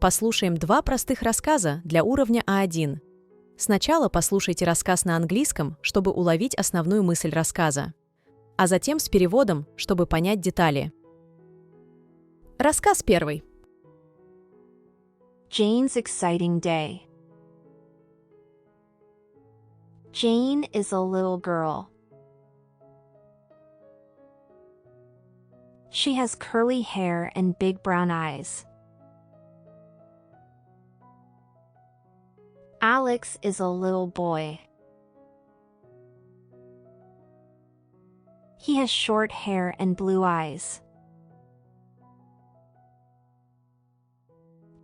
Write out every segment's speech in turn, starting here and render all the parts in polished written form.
Послушаем два простых рассказа для уровня А1. Сначала послушайте рассказ на английском, чтобы уловить основную мысль рассказа, а затем с переводом, чтобы понять детали. Рассказ первый. Jane's exciting day. Jane is a little girl. She has curly hair and big brown eyes. Alex is a little boy. He has short hair and blue eyes.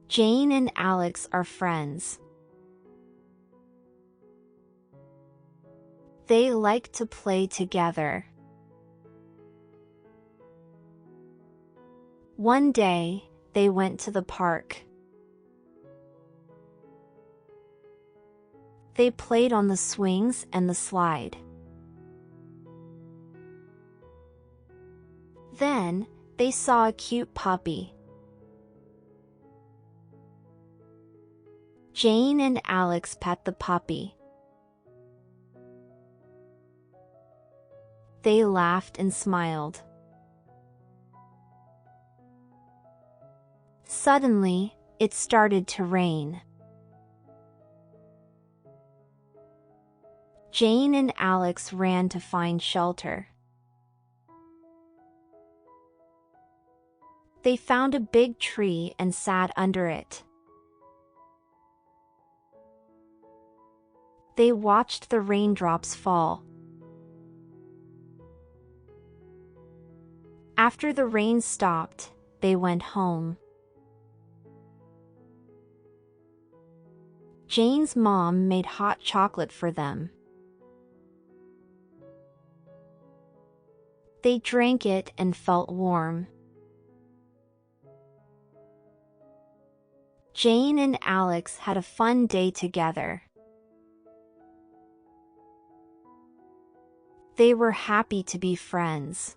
Jane and Alex are friends. They like to play together. One day, they went to the park. They played on the swings and the slide. Then, they saw a cute puppy. Jane and Alex pet the puppy. They laughed and smiled. Suddenly, it started to rain. Jane and Alex ran to find shelter. They found a big tree and sat under it. They watched the raindrops fall. After the rain stopped, they went home. Jane's mom made hot chocolate for them. They drank it and felt warm. Jane and Alex had a fun day together. They were happy to be friends.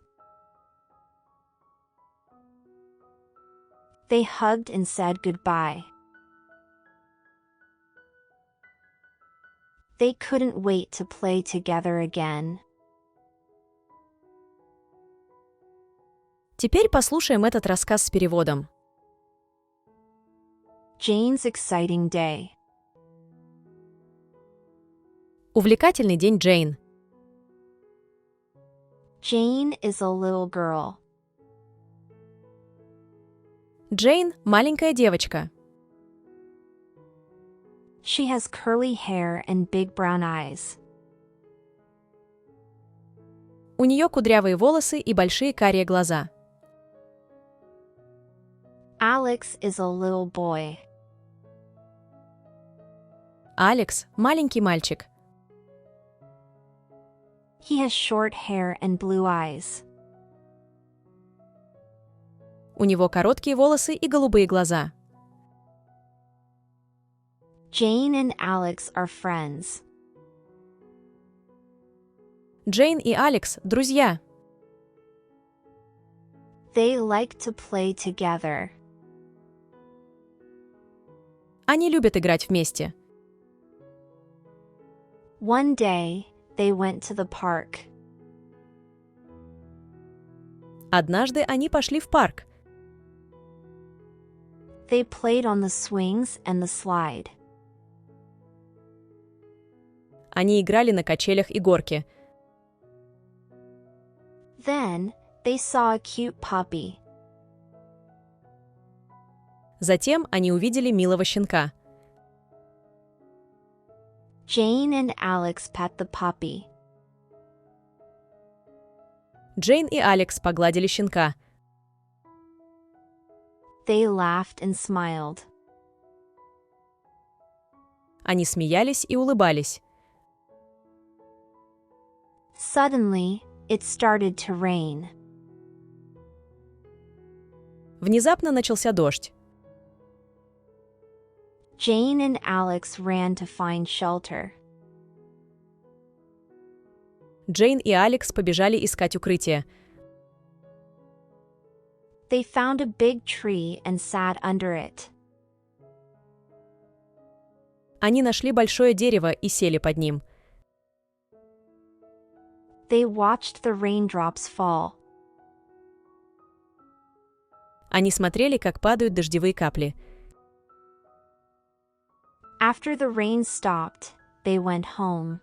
They hugged and said goodbye. They couldn't wait to play together again. Теперь послушаем этот рассказ с переводом. Jane's exciting day. Увлекательный день Джейн. Jane is a little girl. Джейн – маленькая девочка. She has curly hair and big brown eyes. У нее кудрявые волосы и большие карие глаза. Alex is a little boy. Алекс – маленький мальчик. He has short hair and blue eyes. У него короткие волосы и голубые глаза. Jane and Alex are friends. Джейн и Алекс – друзья. They like to play together. Они любят играть вместе. One day, they went to the park. Однажды они пошли в парк. They played on the swings and the slide. Они играли на качелях и горке. Then, they saw a cute puppy. Затем они увидели милого щенка. Jane and Alex pet the puppy. Джейн и Алекс погладили щенка. They laughed and smiled. Они смеялись и улыбались. Suddenly, it started to rain. Внезапно начался дождь. Jane and Alex ran to find shelter. Джейн и Алекс побежали искать укрытие. They found a big tree and sat under it. Они нашли большое дерево и сели под ним. They watched the raindrops fall. Они смотрели, как падают дождевые капли. After the rain stopped, they went home.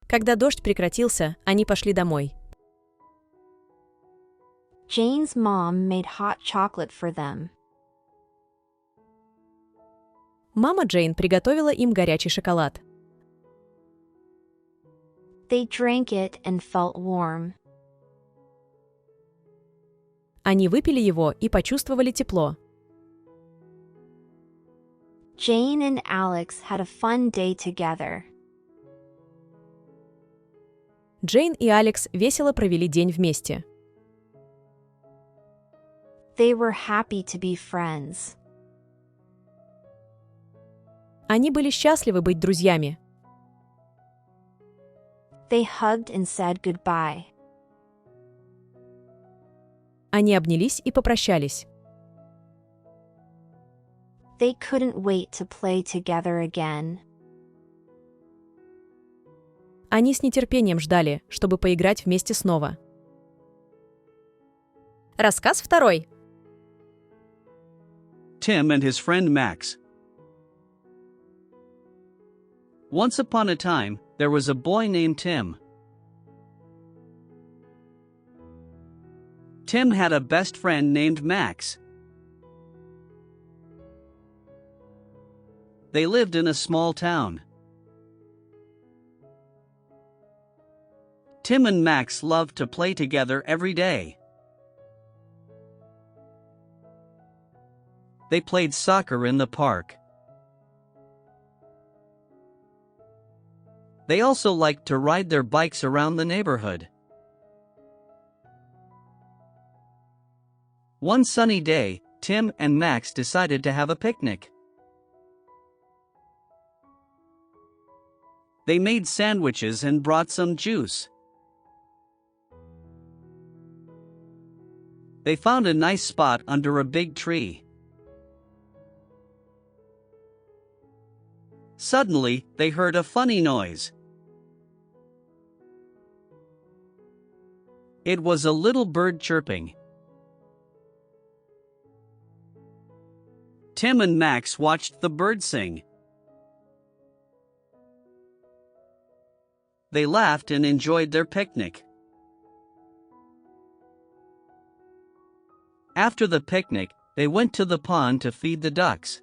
Когда дождь прекратился, они пошли домой. Jane's mom made hot chocolate for them. Мама Джейн приготовила им горячий шоколад. They drank it and felt warm. Они выпили его и почувствовали тепло. Jane and Alex had a fun day together. Джейн и Алекс весело провели день вместе. They were happy to be friends. Они были счастливы быть друзьями. They hugged and said goodbye. Они обнялись и попрощались. They couldn't wait to play together again. Они с нетерпением ждали, чтобы поиграть вместе снова. Рассказ второй. Tim and his friend Max. Once upon a time, there was a boy named Tim. Tim had a best friend named Max. They lived in a small town. Tim and Max loved to play together every day. They played soccer in the park. They also liked to ride their bikes around the neighborhood. One sunny day, Tim and Max decided to have a picnic. They made sandwiches and brought some juice. They found a nice spot under a big tree. Suddenly, they heard a funny noise. It was a little bird chirping. Tim and Max watched the bird sing. They laughed and enjoyed their picnic. After the picnic, they went to the pond to feed the ducks.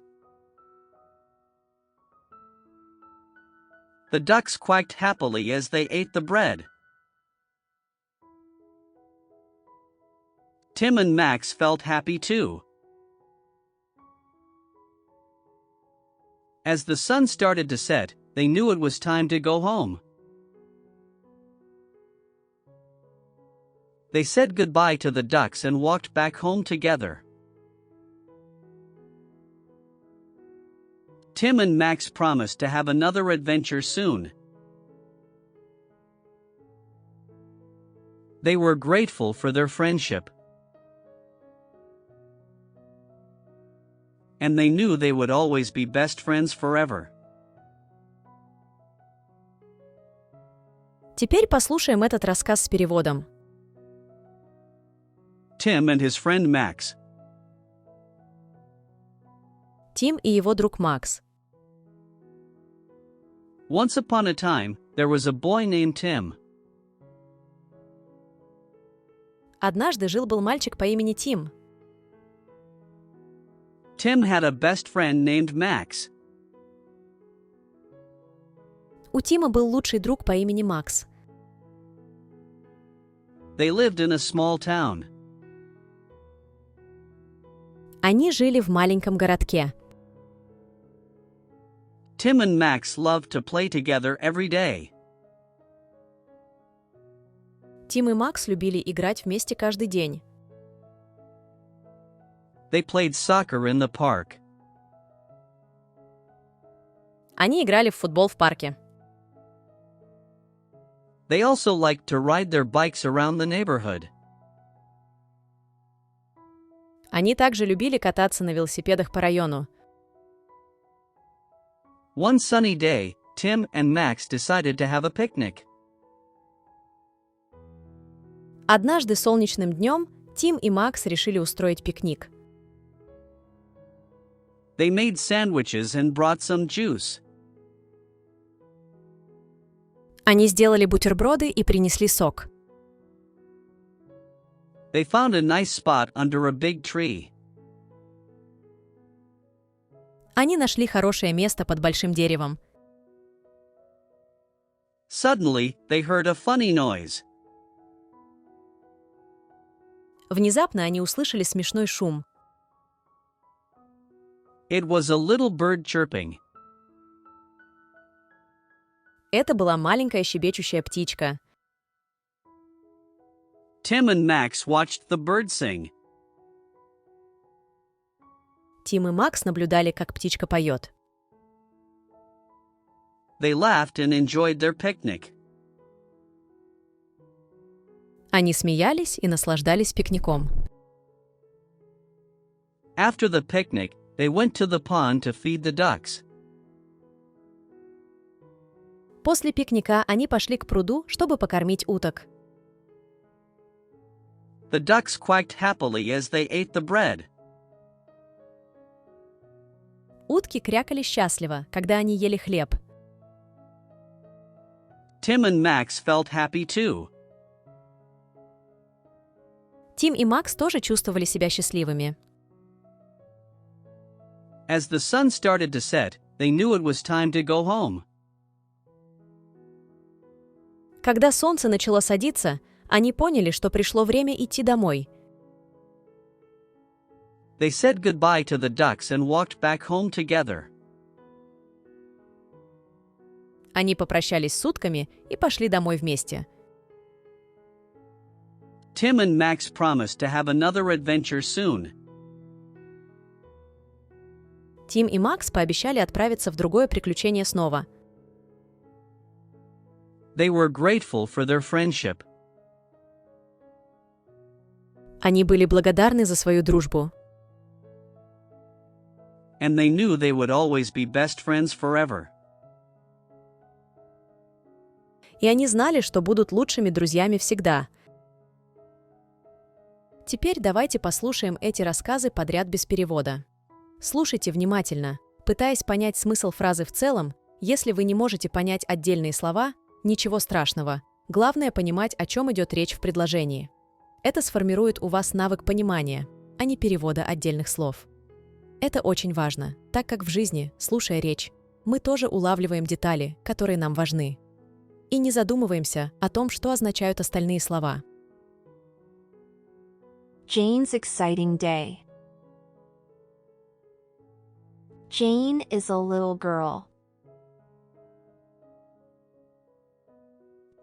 The ducks quacked happily as they ate the bread. Tim and Max felt happy too. As the sun started to set, they knew it was time to go home. They said goodbye to the ducks and walked back home together. Tim and Max promised to have another adventure soon. They were grateful for their friendship. And they knew they would always be best friends forever. Теперь послушаем этот рассказ с переводом. Tim and his friend Max. Тим и его друг Макс. Once upon a time, there was a boy named Tim. Однажды жил-был мальчик по имени Тим. Tim had a best friend named Max. У Тима был лучший друг по имени Макс. They lived in a small town. Они жили в маленьком городке. Tim and Max loved to play together every day. Тим и Макс любили играть вместе каждый день. They played soccer in the park. Они играли в футбол в парке. They also liked to ride their bikes around the neighborhood. Они также любили кататься на велосипедах по району. One sunny day, Tim and Max decided to have a picnic. Однажды солнечным днем Тим и Макс решили устроить пикник. They made sandwiches and brought some juice. Они сделали бутерброды и принесли сок. They found a nice spot under a big tree. Они нашли хорошее место под большим деревом. Suddenly, they heard a funny noise. Внезапно они услышали смешной шум. It was a little bird chirping. Это была маленькая щебечущая птичка. Tim and Max watched the bird sing. Тим и Макс наблюдали, как птичка поет. They laughed and enjoyed their picnic. Они смеялись и наслаждались пикником. After the picnic, they went to the pond to feed the ducks. После пикника они пошли к пруду, чтобы покормить уток. The ducks quacked happily as they ate the bread. Утки крякали счастливо, когда они ели хлеб. Tim and Max felt happy too. Тим и Макс тоже чувствовали себя счастливыми. As the sun started to set, they knew it was time to go home. Когда солнце начало садиться, они поняли, что пришло время идти домой. They said goodbye to the ducks and walked back home together. Они попрощались с утками и пошли домой вместе. Tim and Max promised to have another adventure soon. Тим и Макс пообещали отправиться в другое приключение снова. They were grateful for their friendship. Они были благодарны за свою дружбу. And they knew they would always be best friends forever. И они знали, что будут лучшими друзьями всегда. Теперь давайте послушаем эти рассказы подряд без перевода. Слушайте внимательно, пытаясь понять смысл фразы в целом. Если вы не можете понять отдельные слова, ничего страшного. Главное понимать, о чем идет речь в предложении. Это сформирует у вас навык понимания, а не перевода отдельных слов. Это очень важно, так как в жизни, слушая речь, мы тоже улавливаем детали, которые нам важны. И не задумываемся о том, что означают остальные слова. Jane's exciting day. Jane is a little girl.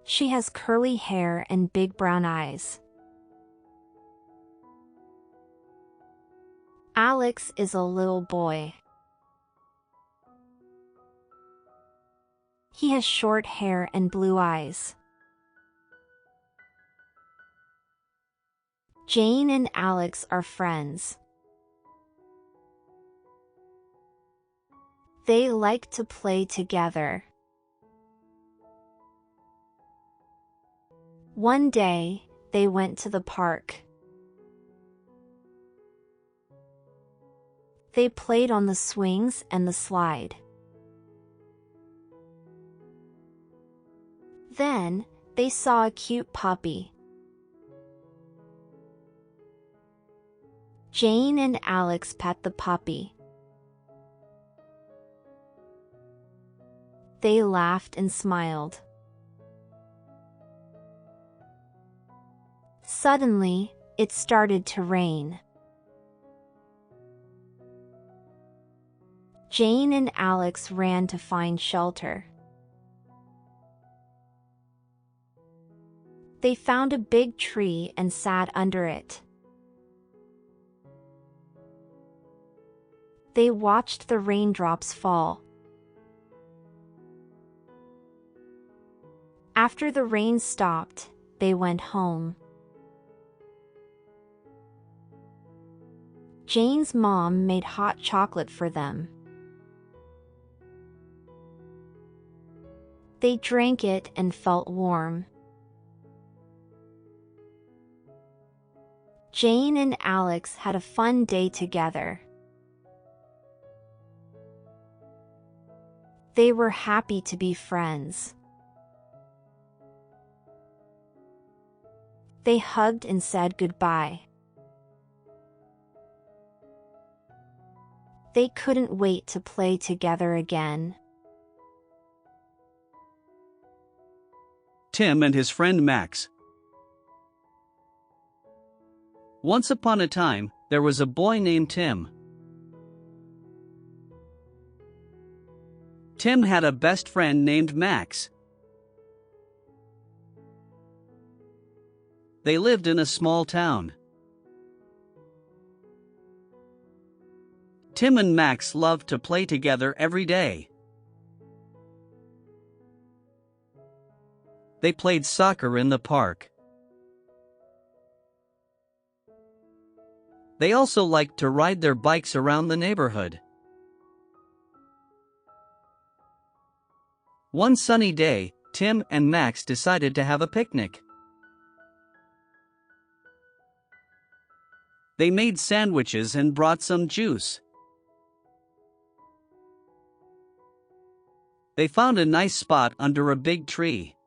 She has curly hair and big brown eyes. Alex is a little boy. He has short hair and blue eyes. Jane and Alex are friends. They like to play together. One day, they went to the park. They played on the swings and the slide. Then, they saw a cute puppy. Jane and Alex pet the puppy. They laughed and smiled. Suddenly, it started to rain. Jane and Alex ran to find shelter. They found a big tree and sat under it. They watched the raindrops fall. After the rain stopped, they went home. Jane's mom made hot chocolate for them. They drank it and felt warm. Jane and Alex had a fun day together. They were happy to be friends. They hugged and said goodbye. They couldn't wait to play together again. Tim and his friend Max. Once upon a time, there was a boy named Tim. Tim had a best friend named Max. They lived in a small town. Tim and Max loved to play together every day. They played soccer in the park. They also liked to ride their bikes around the neighborhood. One sunny day, Tim and Max decided to have a picnic. They made sandwiches and brought some juice. They found a nice spot under a big tree.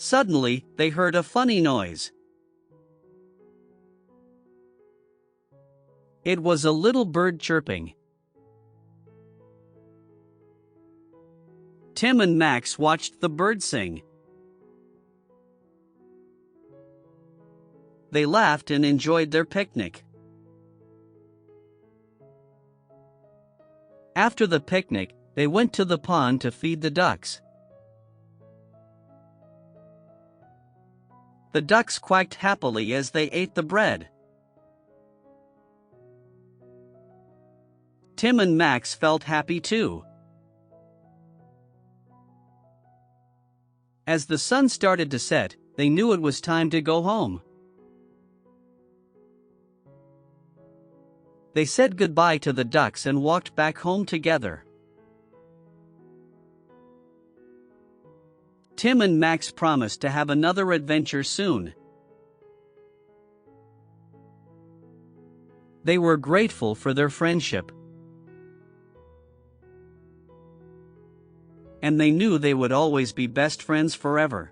Suddenly, they heard a funny noise. It was a little bird chirping. Tim and Max watched the bird sing. They laughed and enjoyed their picnic. After the picnic, they went to the pond to feed the ducks. The ducks quacked happily as they ate the bread. Tim and Max felt happy too. As the sun started to set, they knew it was time to go home. They said goodbye to the ducks and walked back home together. Tim and Max promised to have another adventure soon. They were grateful for their friendship. And they knew they would always be best friends forever.